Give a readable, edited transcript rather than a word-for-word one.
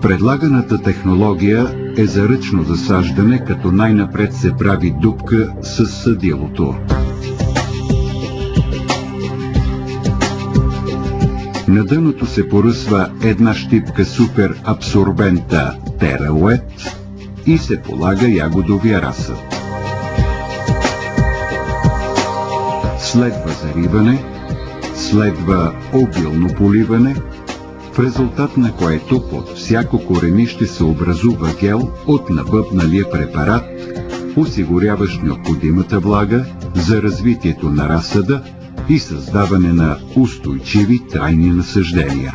Предлаганата технология е за ръчно засаждане, като най-напред се прави дупка с съдилото. На дъното се поръсва една щипка супер абсорбента TerraWet и се полага ягодовия разсъд. Следва зариване, следва обилно поливане, в резултат на което под всяко коренище се образува гел от набъбналия препарат, осигуряващ необходимата влага за развитието на разсъда и създаване на устойчиви трайни насаждения.